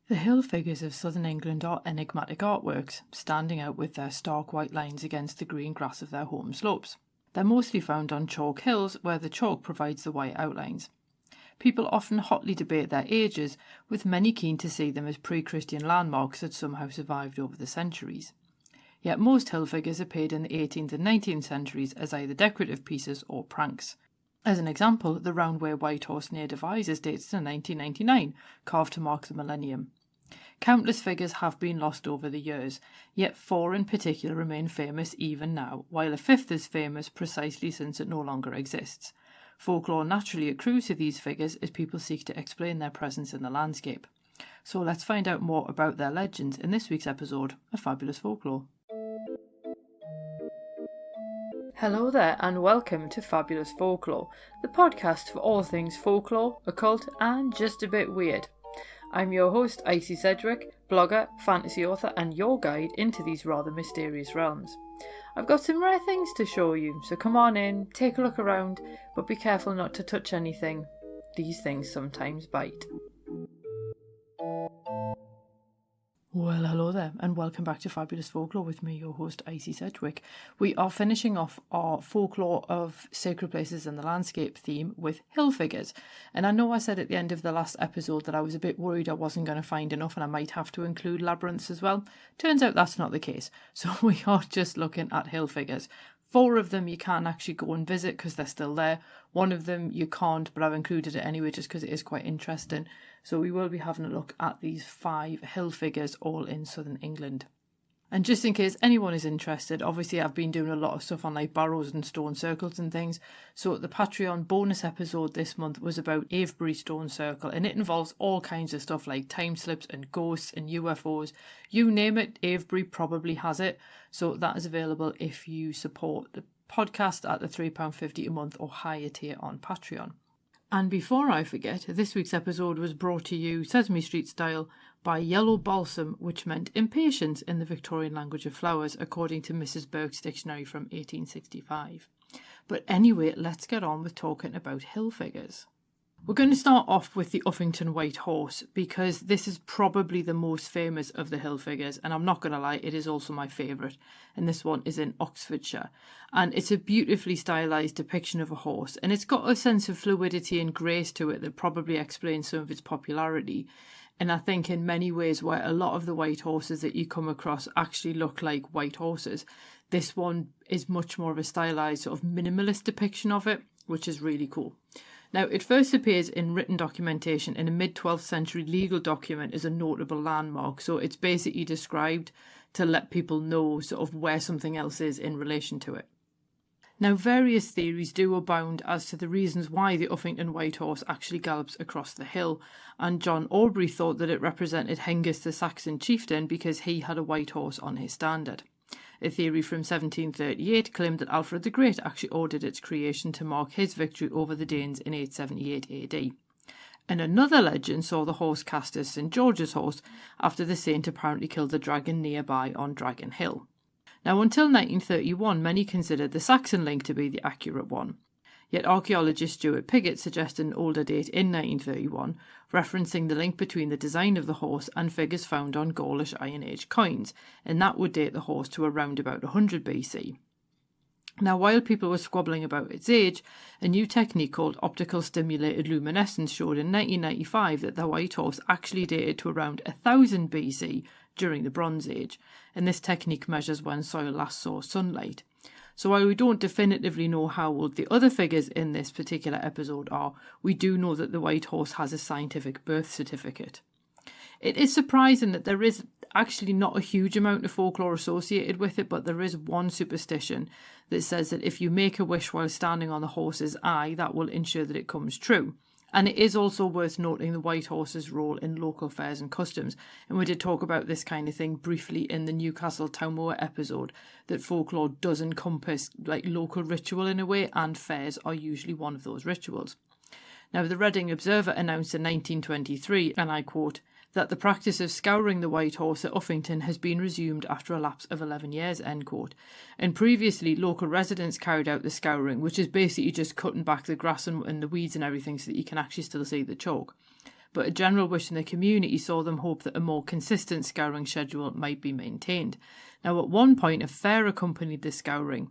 The hill figures of southern England are enigmatic artworks, standing out with their stark white lines against the green grass of their home slopes. They're mostly found on chalk hills, where the chalk provides the white outlines. People often hotly debate their ages, with many keen to see them as pre-Christian landmarks that somehow survived over the centuries. Yet most hill figures appeared in the 18th and 19th centuries as either decorative pieces or pranks. As an example, the Roundway White Horse near Devizes dates to 1999, carved to mark the millennium. Countless figures have been lost over the years, yet 4 in particular remain famous even now, while a 5th is famous precisely since it no longer exists. Folklore naturally accrues to these figures as people seek to explain their presence in the landscape. So let's find out more about their legends in this week's episode of Fabulous Folklore. Hello there and welcome to Fabulous Folklore, the podcast for all things folklore, occult and just a bit weird. I'm your host, Icy Sedgwick, blogger, fantasy author and your guide into these rather mysterious realms. I've got some rare things to show you, so come on in, take a look around, but be careful not to touch anything. These things sometimes bite. Well, hello there, and welcome back to Fabulous Folklore with me, your host, Icy Sedgwick. We are finishing off our folklore of sacred places and the landscape theme with hill figures. And I know I said at the end of the last episode that I was a bit worried I wasn't going to find enough and I might have to include labyrinths as well. Turns out that's not the case. So we are just looking at hill figures. 4 of them you can't actually go and visit because they're still there. 1 of them you can't, but I've included it anyway just because it is quite interesting. So we will be having a look at these 5 hill figures all in southern England. And just in case anyone is interested, obviously I've been doing a lot of stuff on like barrows and stone circles and things. So the Patreon bonus episode this month was about Avebury Stone Circle, and it involves all kinds of stuff like time slips and ghosts and UFOs. You name it, Avebury probably has it. So that is available if you support the podcast at the £3.50 a month or higher tier on Patreon. And before I forget, this week's episode was brought to you, Sesame Street style, by yellow balsam, which meant impatience in the Victorian language of flowers, according to Mrs. Burke's dictionary from 1865. But anyway, let's get on with talking about hill figures. We're going to start off with the Uffington White Horse, because this is probably the most famous of the hill figures, and I'm not going to lie, it is also my favourite, and this one is in Oxfordshire. And it's a beautifully stylised depiction of a horse, and it's got a sense of fluidity and grace to it that probably explains some of its popularity. And I think in many ways where a lot of the white horses that you come across actually look like white horses, this one is much more of a stylised sort of minimalist depiction of it, which is really cool. Now, it first appears in written documentation in a mid-12th century legal document as a notable landmark, so it's basically described to let people know sort of where something else is in relation to it. Now, various theories do abound as to the reasons why the Uffington White Horse actually gallops across the hill, and John Aubrey thought that it represented Hengist the Saxon chieftain because he had a white horse on his standard. A theory from 1738 claimed that Alfred the Great actually ordered its creation to mark his victory over the Danes in 878 AD. And another legend saw the horse cast as St George's horse after the saint apparently killed the dragon nearby on Dragon Hill. Now, until 1931, many considered the Saxon link to be the accurate one. Yet archaeologist Stuart Piggott suggested an older date in 1931, referencing the link between the design of the horse and figures found on Gaulish Iron Age coins, and that would date the horse to around about 100 BC. Now, while people were squabbling about its age, a new technique called optical stimulated luminescence showed in 1995 that the white horse actually dated to around 1000 BC during the Bronze Age, and this technique measures when soil last saw sunlight. So while we don't definitively know how old the other figures in this particular episode are, we do know that the white horse has a scientific birth certificate. It is surprising that there is actually not a huge amount of folklore associated with it, but there is one superstition that says that if you make a wish while standing on the horse's eye, that will ensure that it comes true. And it is also worth noting the white horse's role in local fairs and customs. And we did talk about this kind of thing briefly in the Newcastle Townmoor episode, that folklore does encompass like local ritual in a way, and fairs are usually one of those rituals. Now, the Reading Observer announced in 1923, and I quote, that the practice of scouring the white horse at Uffington has been resumed after a lapse of 11 years, end quote. And previously, local residents carried out the scouring, which is basically just cutting back the grass and the weeds and everything so that you can actually still see the chalk. but a general wish in the community saw them hope that a more consistent scouring schedule might be maintained. Now, at one point, a fair accompanied the scouring,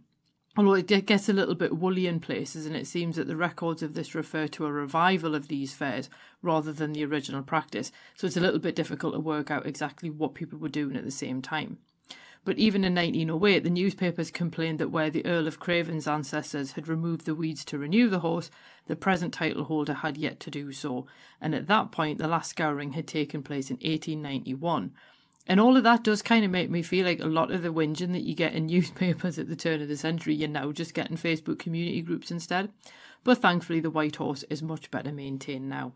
although it gets a little bit woolly in places, and it seems that the records of this refer to a revival of these fairs rather than the original practice, so it's a little bit difficult to work out exactly what people were doing at the same time. But even in 1908, the newspapers complained that where the Earl of Craven's ancestors had removed the weeds to renew the horse, the present title holder had yet to do so, and at that point the last scouring had taken place in 1891. And all of that does kind of make me feel like a lot of the whinging that you get in newspapers at the turn of the century, you're now just getting Facebook community groups instead. But thankfully the White Horse is much better maintained now.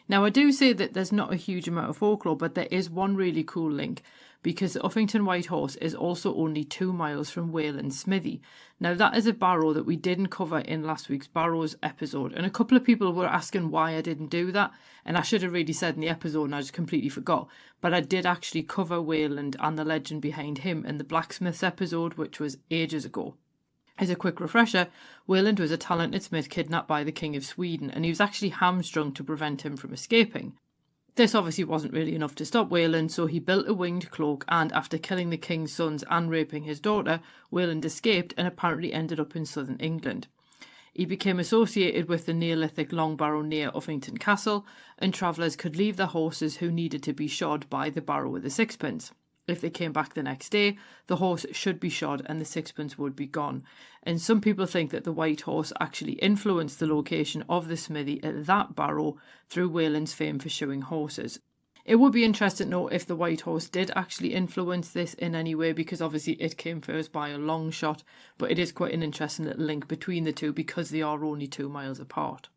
Now, I do say that there's not a huge amount of folklore, but there is one really cool link, because the Uffington White Horse is also only 2 miles from Wayland's Smithy. Now, that is a barrow that we didn't cover in last week's Barrows episode, and a couple of people were asking why I didn't do that, and I should have really said in the episode and I just completely forgot, but I did actually cover Wayland and the legend behind him in the Blacksmiths episode, which was ages ago. As a quick refresher, Wayland was a talented smith kidnapped by the King of Sweden, and he was actually hamstrung to prevent him from escaping. This obviously wasn't really enough to stop Wayland, so he built a winged cloak, and after killing the king's sons and raping his daughter, Wayland escaped and apparently ended up in southern England. He became associated with the Neolithic long barrow near Uffington Castle, and travellers could leave their horses who needed to be shod by the barrow with a sixpence. If they came back the next day, the horse should be shod and the sixpence would be gone. And some people think that the White Horse actually influenced the location of the smithy at that barrow through Wayland's fame for shoeing horses. It would be interesting to know if the White Horse did actually influence this in any way, because obviously it came first by a long shot, but it is quite an interesting little link between the two because they are only 2 miles apart.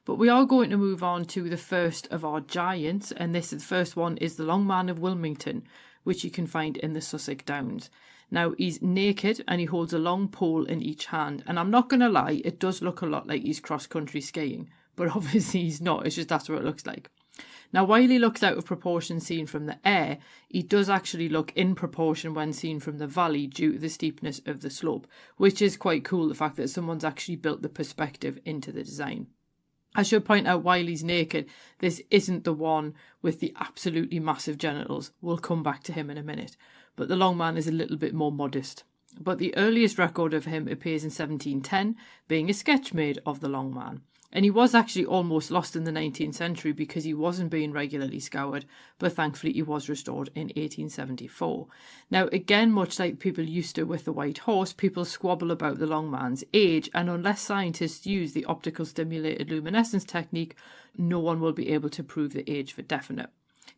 But we are going to move on to the first of our giants, and the first one is the Long Man of Wilmington, which you can find in the Sussex Downs. Now, he's naked and he holds a long pole in each hand, and I'm not going to lie, it does look a lot like he's cross-country skiing, but obviously he's not, it's just that's what it looks like. Now, while he looks out of proportion seen from the air, he does actually look in proportion when seen from the valley due to the steepness of the slope, which is quite cool, the fact that someone's actually built the perspective into the design. I should point out, while he's naked, this isn't the one with the absolutely massive genitals. We'll come back to him in a minute. But the Long Man is a little bit more modest. But the earliest record of him appears in 1710, being a sketch made of the Long Man. And he was actually almost lost in the 19th century because he wasn't being regularly scoured, but thankfully he was restored in 1874. Now, again, much like people used to with the White Horse, people squabble about the Long Man's age, and unless scientists use the optical stimulated luminescence technique, no one will be able to prove the age for definite.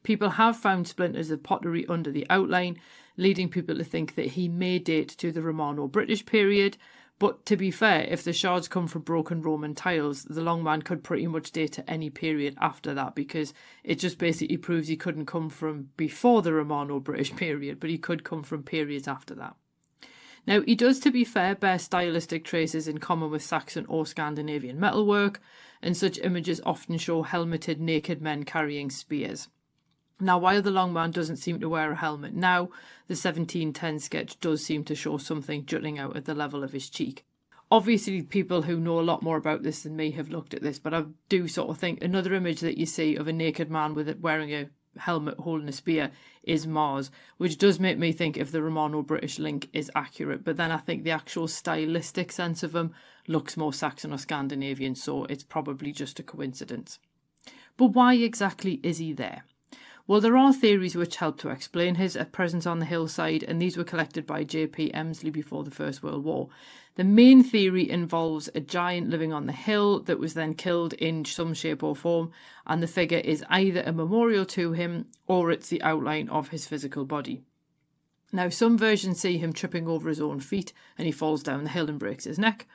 People have found splinters of pottery under the outline, leading people to think that he may date to the Romano-British period. But to be fair, if the shards come from broken Roman tiles, the Long Man could pretty much date to any period after that, because it just basically proves he couldn't come from before the Romano-British period, but he could come from periods after that. Now, he does, to be fair, bear stylistic traces in common with Saxon or Scandinavian metalwork, and such images often show helmeted naked men carrying spears. Now, while the Long Man doesn't seem to wear a helmet now, the 1710 sketch does seem to show something jutting out at the level of his cheek. Obviously, people who know a lot more about this than me have looked at this, but I do sort of think another image that you see of a naked man wearing a helmet holding a spear is Mars, which does make me think if the Romano-British link is accurate, but then I think the actual stylistic sense of him looks more Saxon or Scandinavian, so it's probably just a coincidence. But why exactly is he there? Well, there are theories which help to explain his presence on the hillside, and these were collected by J.P. Emslie before the First World War. The main theory involves a giant living on the hill that was then killed in some shape or form, and the figure is either a memorial to him or it's the outline of his physical body. Now, some versions see him tripping over his own feet and he falls down the hill and breaks his neck.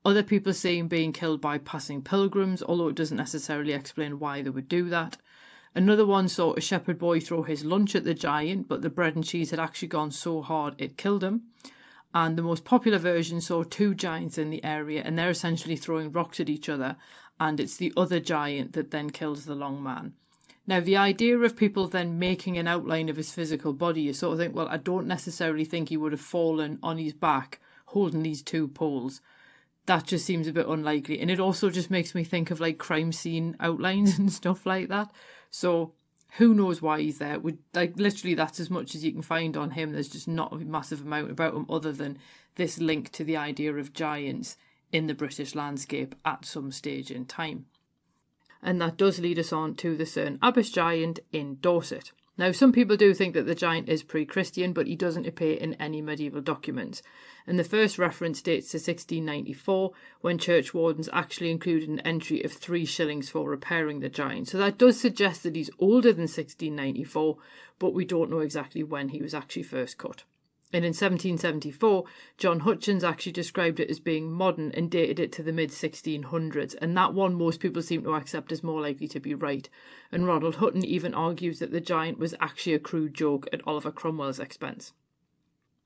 Other people see him being killed by passing pilgrims, although it doesn't necessarily explain why they would do that. Another one saw a shepherd boy throw his lunch at the giant, but the bread and cheese had actually gone so hard it killed him. And the most popular version saw 2 giants in the area, and they're essentially throwing rocks at each other, and it's the other giant that then kills the Long Man. Now, the idea of people then making an outline of his physical body, you sort of think, well, I don't necessarily think he would have fallen on his back holding these 2 poles. that just seems a bit unlikely. And it also just makes me think of like crime scene outlines and stuff like that. So who knows why he's there? Literally that's as much as you can find on him. There's just not a massive amount about him other than this link to the idea of giants in the British landscape at some stage in time. And that does lead us on to the Cerne Abish Giant in Dorset. Now, some people do think that the giant is pre-Christian, but he doesn't appear in any medieval documents. And the first reference dates to 1694, when church wardens actually included an entry of 3 shillings for repairing the giant. So that does suggest that he's older than 1694, but we don't know exactly when he was actually first cut. And in 1774, John Hutchins actually described it as being modern and dated it to the mid-1600s, and that one most people seem to accept as more likely to be right. And Ronald Hutton even argues that the giant was actually a crude joke at Oliver Cromwell's expense.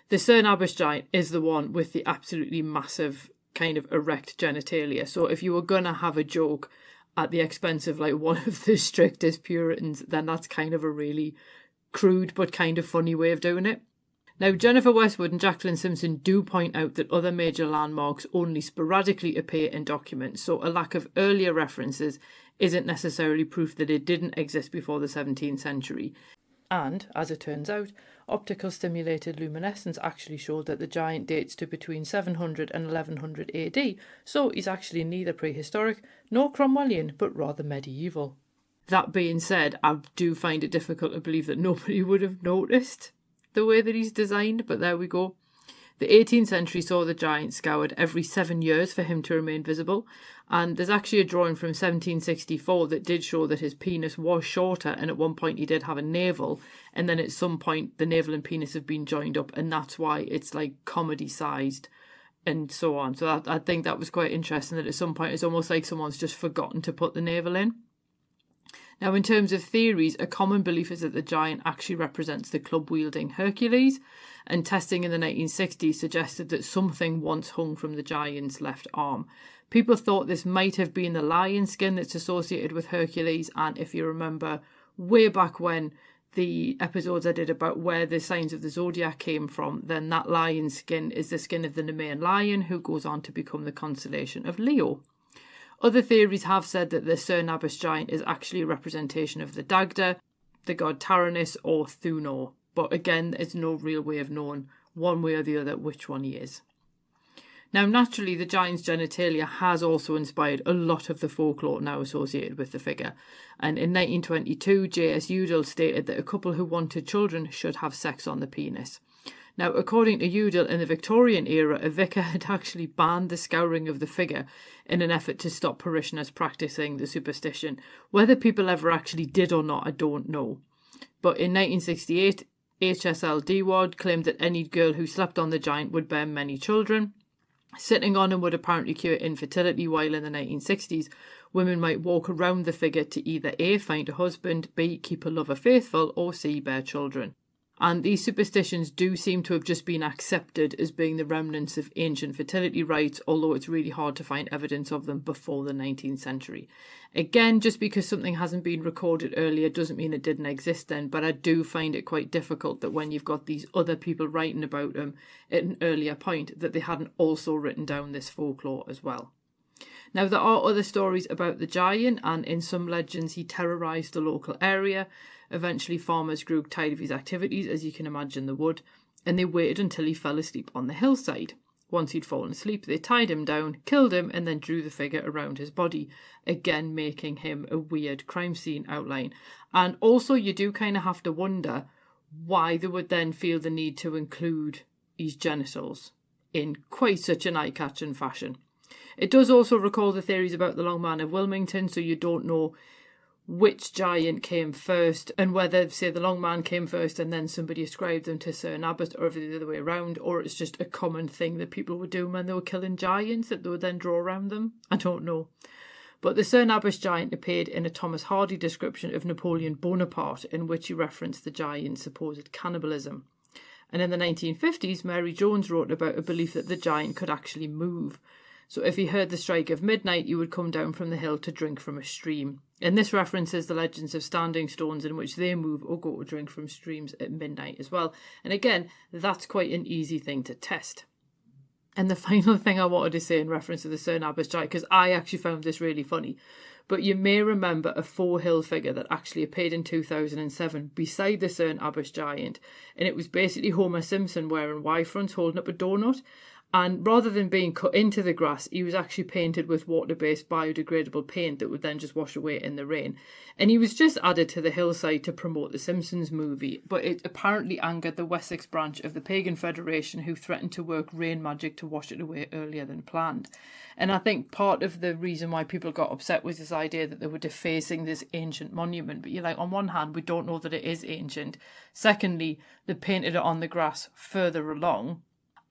The Cerne Abish Giant is the one with the absolutely massive kind of erect genitalia, so if you were going to have a joke at the expense of like one of the strictest Puritans, then that's kind of a really crude but kind of funny way of doing it. Now, Jennifer Westwood and Jacqueline Simpson do point out that other major landmarks only sporadically appear in documents, so a lack of earlier references isn't necessarily proof that it didn't exist before the 17th century. And, as it turns out, optical stimulated luminescence actually showed that the giant dates to between 700 and 1100 AD, so he's actually neither prehistoric nor Cromwellian, but rather medieval. That being said, I do find it difficult to believe that nobody would have noticed the way that he's designed, but there we go. The 18th century saw the giant scoured every 7 years for him to remain visible, and there's actually a drawing from 1764 that did show that his penis was shorter, and at one point he did have a navel, and then at some point the navel and penis have been joined up, and that's why it's like comedy sized and so on. So I think that was quite interesting, that at some point it's almost like someone's just forgotten to put the navel in. Now, in terms of theories, a common belief is that the giant actually represents the club-wielding Hercules, and testing in the 1960s suggested that something once hung from the giant's left arm. People thought this might have been the lion skin that's associated with Hercules, and if you remember way back when the episodes I did about where the signs of the zodiac came from, then that lion skin is the skin of the Nemean lion, who goes on to become the constellation of Leo. Other theories have said that the Cerne Abish Giant is actually a representation of the Dagda, the god Taranis, or Thunor. But again, there's no real way of knowing one way or the other which one he is. Now, naturally, the giant's genitalia has also inspired a lot of the folklore now associated with the figure. And in 1922, J.S. Udall stated that a couple who wanted children should have sex on the penis. Now, according to Udall, in the Victorian era, a vicar had actually banned the scouring of the figure in an effort to stop parishioners practising the superstition. Whether people ever actually did or not, I don't know. But in 1968, HSL Deward claimed that any girl who slept on the giant would bear many children. Sitting on him would apparently cure infertility, while in the 1960s, women might walk around the figure to either A, find a husband, B, keep a lover faithful, or C, bear children. And these superstitions do seem to have just been accepted as being the remnants of ancient fertility rites, although it's really hard to find evidence of them before the 19th century. Again, just because something hasn't been recorded earlier doesn't mean it didn't exist then, but I do find it quite difficult that when you've got these other people writing about them at an earlier point, that they hadn't also written down this folklore as well. Now, there are other stories about the giant, and in some legends he terrorised the local area. Eventually, farmers grew tired of his activities, as you can imagine they would, and they waited until he fell asleep on the hillside. Once he'd fallen asleep, they tied him down, killed him, and then drew the figure around his body, again making him a weird crime scene outline. And also, you do kind of have to wonder why they would then feel the need to include his genitals in quite such an eye-catching fashion. It does also recall the theories about the Long Man of Wilmington, so you don't know which giant came first, and whether, say, the Long Man came first and then somebody ascribed them to Cerne Abish, or if it's the other way around, or it's just a common thing that people were doing when they were killing giants that they would then draw around them. I don't know. But the Cerne Abish Giant appeared in a Thomas Hardy description of Napoleon Bonaparte, in which he referenced the giant's supposed cannibalism. And in the 1950s, Mary Jones wrote about a belief that the giant could actually move. So if he heard the strike of midnight, he would come down from the hill to drink from a stream. And this references the legends of standing stones in which they move or go to drink from streams at midnight as well. And again, that's quite an easy thing to test. And the final thing I wanted to say in reference to the Sir Abish Giant, because I actually found this really funny, but you may remember a 4-hill figure that actually appeared in 2007 beside the Sir Abish Giant, and it was basically Homer Simpson wearing Y-fronts holding up a donut. And rather than being cut into the grass, he was actually painted with water-based biodegradable paint that would then just wash away in the rain. And he was just added to the hillside to promote the Simpsons movie, but it apparently angered the Wessex branch of the Pagan Federation, who threatened to work rain magic to wash it away earlier than planned. And I think part of the reason why people got upset was this idea that they were defacing this ancient monument. But you're like, on one hand, we don't know that it is ancient. Secondly, they painted it on the grass further along.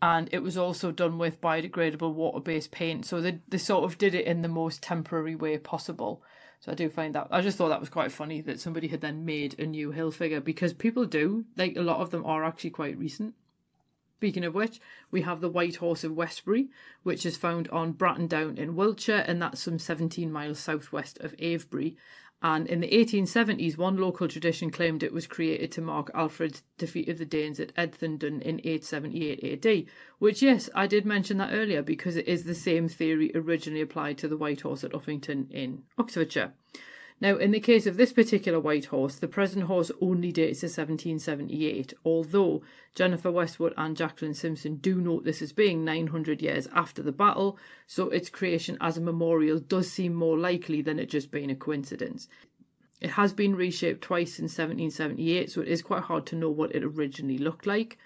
And it was also done with biodegradable water-based paint. So they sort of did it in the most temporary way possible. So I do find that, I just thought that was quite funny that somebody had then made a new hill figure, because people do, like a lot of them are actually quite recent. Speaking of which, we have the White Horse of Westbury, which is found on Bratton Down in Wiltshire, and that's some 17 miles southwest of Avebury. And in the 1870s, one local tradition claimed it was created to mark Alfred's defeat of the Danes at Edthington in 878 AD, which, yes, I did mention that earlier because it is the same theory originally applied to the White Horse at Uffington in Oxfordshire. Now, in the case of this particular white horse, the present horse only dates to 1778, although Jennifer Westwood and Jacqueline Simpson do note this as being 900 years after the battle, so its creation as a memorial does seem more likely than it just being a coincidence. It has been reshaped twice since 1778, so it is quite hard to know what it originally looked like.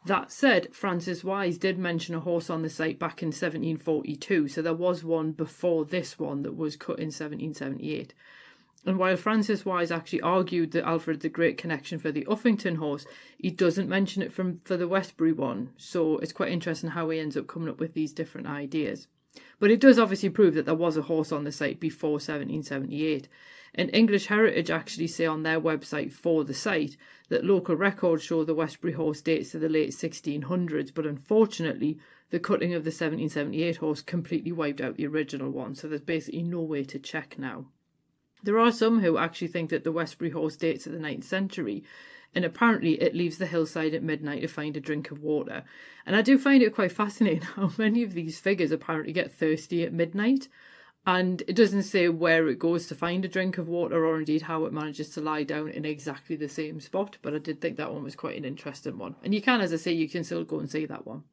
That said, Francis Wise did mention a horse on the site back in 1742, so there was one before this one that was cut in 1778. And while Francis Wise actually argued that Alfred the Great connection for the Uffington horse, he doesn't mention it for the Westbury one. So it's quite interesting how he ends up coming up with these different ideas. But it does obviously prove that there was a horse on the site before 1778. And English Heritage actually say on their website for the site that local records show the Westbury horse dates to the late 1600s, but unfortunately the cutting of the 1778 horse completely wiped out the original one, so there's basically no way to check now. There are some who actually think that the Westbury horse dates to the 9th century, and apparently it leaves the hillside at midnight to find a drink of water. And I do find it quite fascinating how many of these figures apparently get thirsty at midnight, and it doesn't say where it goes to find a drink of water or indeed how it manages to lie down in exactly the same spot, but I did think that one was quite an interesting one. And you can, as I say, you can still go and see that one.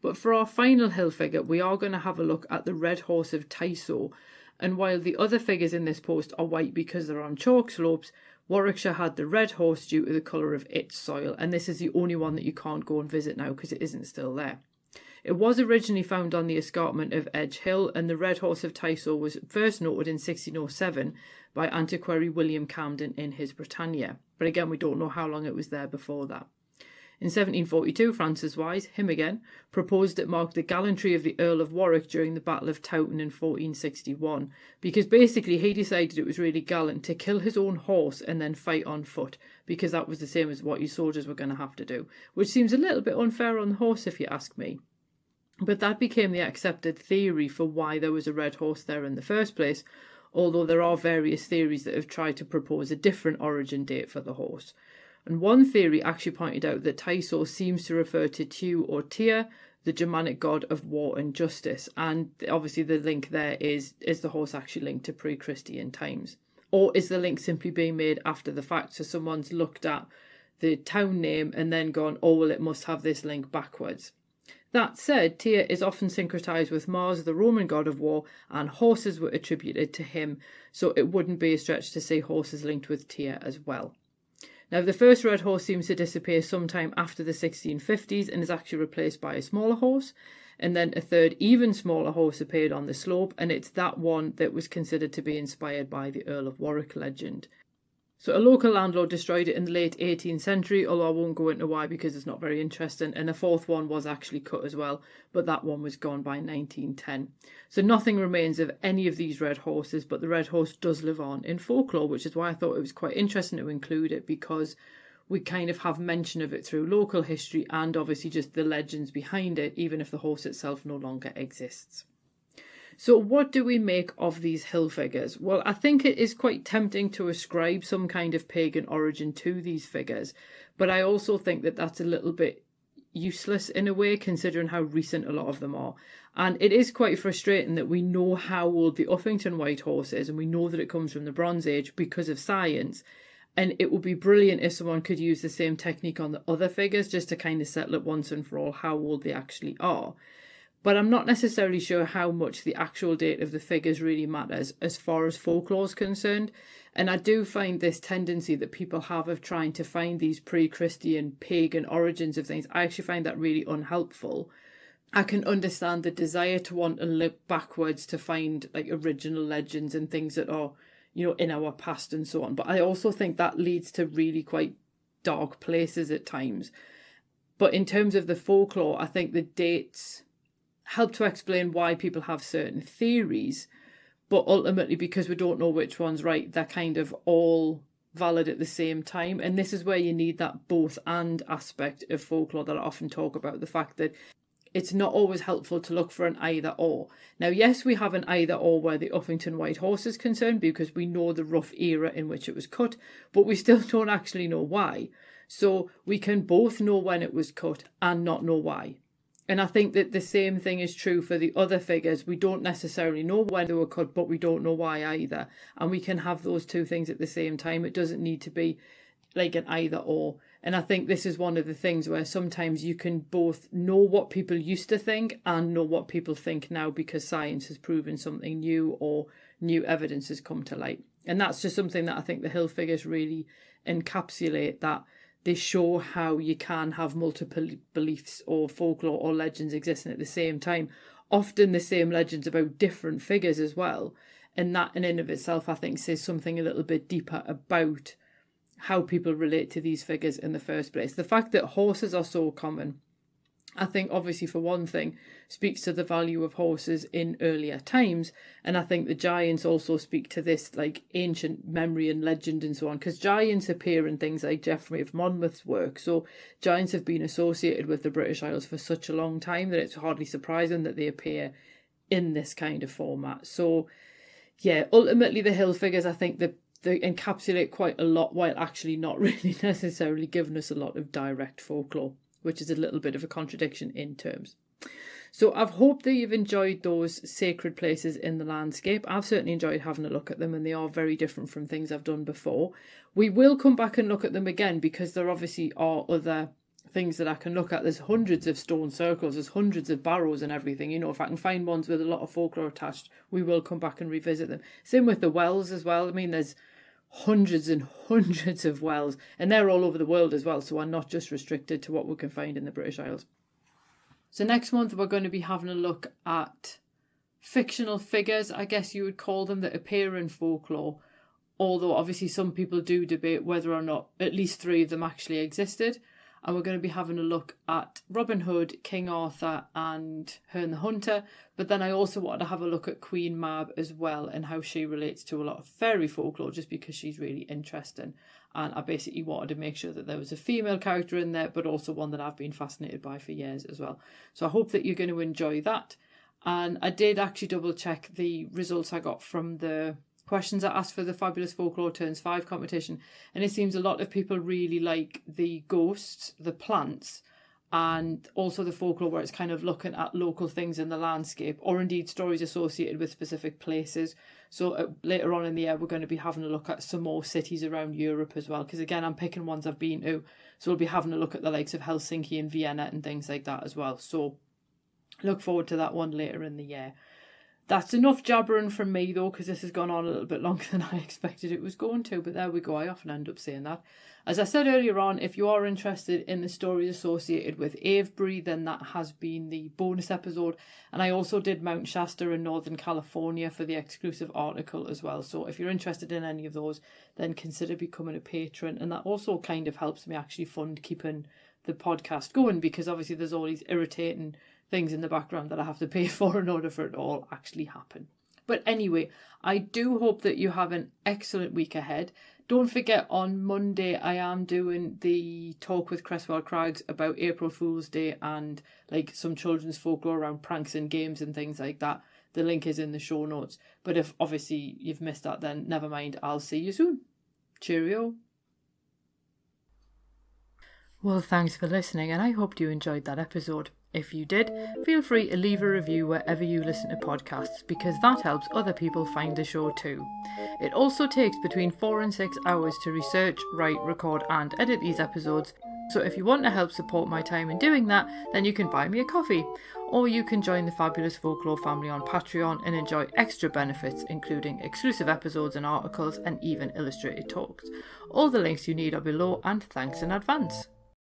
But for our final hill figure, we are going to have a look at the Red Horse of Tysoe. And while the other figures in this post are white because they're on chalk slopes, Warwickshire had the red horse due to the colour of its soil, and this is the only one that you can't go and visit now because it isn't still there. It was originally found on the escarpment of Edge Hill, and the Red Horse of Tysoe was first noted in 1607 by antiquary William Camden in his Britannia. But again, we don't know how long it was there before that. In 1742, Francis Wise, him again, proposed it marked the gallantry of the Earl of Warwick during the Battle of Towton in 1461, because basically he decided it was really gallant to kill his own horse and then fight on foot, because that was the same as what his soldiers were going to have to do, which seems a little bit unfair on the horse if you ask me. But that became the accepted theory for why there was a red horse there in the first place, although there are various theories that have tried to propose a different origin date for the horse. And one theory actually pointed out that Tysoe seems to refer to Tyr or Tyr, the Germanic god of war and justice. And obviously the link there is the horse actually linked to pre-Christian times? Or is the link simply being made after the fact? So someone's looked at the town name and then gone, oh, well, it must have this link backwards. That said, Tyr is often syncretized with Mars, the Roman god of war, and horses were attributed to him. So it wouldn't be a stretch to say horses linked with Tyr as well. Now, the first red horse seems to disappear sometime after the 1650s and is actually replaced by a smaller horse. And then a third, even smaller horse appeared on the slope, and it's that one that was considered to be inspired by the Earl of Warwick legend. So a local landlord destroyed it in the late 18th century, although I won't go into why because it's not very interesting. And a fourth one was actually cut as well, but that one was gone by 1910. So nothing remains of any of these red horses, but the red horse does live on in folklore, which is why I thought it was quite interesting to include it, because we kind of have mention of it through local history and obviously just the legends behind it, even if the horse itself no longer exists. So what do we make of these hill figures? Well, I think it is quite tempting to ascribe some kind of pagan origin to these figures, but I also think that that's a little bit, useless in a way, considering how recent a lot of them are. And it is quite frustrating that we know how old the Uffington White Horse is, and we know that it comes from the Bronze Age because of science. And it would be brilliant if someone could use the same technique on the other figures, just to kind of settle it once and for all how old they actually are. But I'm not necessarily sure how much the actual date of the figures really matters as far as folklore is concerned. And I do find this tendency that people have of trying to find these pre-Christian pagan origins of things, I actually find that really unhelpful. I can understand the desire to want to look backwards to find like original legends and things that are, in our past and so on. But I also think that leads to really quite dark places at times. But in terms of the folklore, I think the dates help to explain why people have certain theories. But ultimately, because we don't know which one's right, they're kind of all valid at the same time. And this is where you need that both and aspect of folklore that I often talk about. The fact that it's not always helpful to look for an either or. Now, yes, we have an either or where the Uffington White Horse is concerned because we know the rough era in which it was cut, but we still don't actually know why. So we can both know when it was cut and not know why. And I think that the same thing is true for the other figures. We don't necessarily know when they were cut, but we don't know why either. And we can have those two things at the same time. It doesn't need to be like an either or. And I think this is one of the things where sometimes you can both know what people used to think and know what people think now because science has proven something new or new evidence has come to light. And that's just something that I think the Hill figures really encapsulate, that they show how you can have multiple beliefs or folklore or legends existing at the same time. Often the same legends about different figures as well. And that in and of itself, I think, says something a little bit deeper about how people relate to these figures in the first place. The fact that horses are so common, I think obviously for one thing, speaks to the value of horses in earlier times. And I think the giants also speak to this like ancient memory and legend and so on, because giants appear in things like Geoffrey of Monmouth's work. So giants have been associated with the British Isles for such a long time that it's hardly surprising that they appear in this kind of format. So yeah, ultimately the Hill figures, I think they encapsulate quite a lot while actually not really necessarily giving us a lot of direct folklore, which is a little bit of a contradiction in terms. So I've hoped that you've enjoyed those sacred places in the landscape. I've certainly enjoyed having a look at them, and they are very different from things I've done before. We will come back and look at them again because there obviously are other things that I can look at. There's hundreds of stone circles, there's hundreds of barrows and everything. If I can find ones with a lot of folklore attached, we will come back and revisit them. Same with the wells as well. I mean, there's hundreds and hundreds of wells, and they're all over the world as well, so I'm not just restricted to what we can find in the British Isles. So next month we're going to be having a look at fictional figures, I guess you would call them, that appear in folklore, although obviously some people do debate whether or not at least 3 of them actually existed. And we're going to be having a look at Robin Hood, King Arthur and Herne the Hunter. But then I also wanted to have a look at Queen Mab as well and how she relates to a lot of fairy folklore, just because she's really interesting. And I basically wanted to make sure that there was a female character in there, but also one that I've been fascinated by for years as well. So I hope that you're going to enjoy that. And I did actually double check the results I got from the questions I asked for the Fabulous Folklore Turns 5 competition, and it seems a lot of people really like the ghosts, the plants, and also the folklore where it's kind of looking at local things in the landscape, or indeed stories associated with specific places. So later on in the year we're going to be having a look at some more cities around Europe as well, because again I'm picking ones I've been to, so we'll be having a look at the likes of Helsinki and Vienna and things like that as well. So look forward to that one later in the year. That's enough jabbering from me though, because this has gone on a little bit longer than I expected it was going to, but there we go, I often end up saying that. As I said earlier on, if you are interested in the stories associated with Avebury, then that has been the bonus episode, and I also did Mount Shasta in Northern California for the exclusive article as well. So if you're interested in any of those, then consider becoming a patron, and that also kind of helps me actually fund keeping the podcast going, because obviously there's all these irritating things in the background that I have to pay for in order for it all actually happen. But anyway, I do hope that you have an excellent week ahead. Don't forget, on Monday I am doing the talk with Cresswell Craggs about April Fool's Day and like some children's folklore around pranks and games and things like that. The link is in the show notes. But if obviously you've missed that, then never mind. I'll see you soon. Cheerio. Well, thanks for listening, and I hope you enjoyed that episode. If you did, feel free to leave a review wherever you listen to podcasts, because that helps other people find the show too. It also takes between 4 and 6 hours to research, write, record and edit these episodes, so if you want to help support my time in doing that, then you can buy me a coffee, or you can join the Fabulous Folklore family on Patreon and enjoy extra benefits, including exclusive episodes and articles and even illustrated talks. All the links you need are below, and thanks in advance.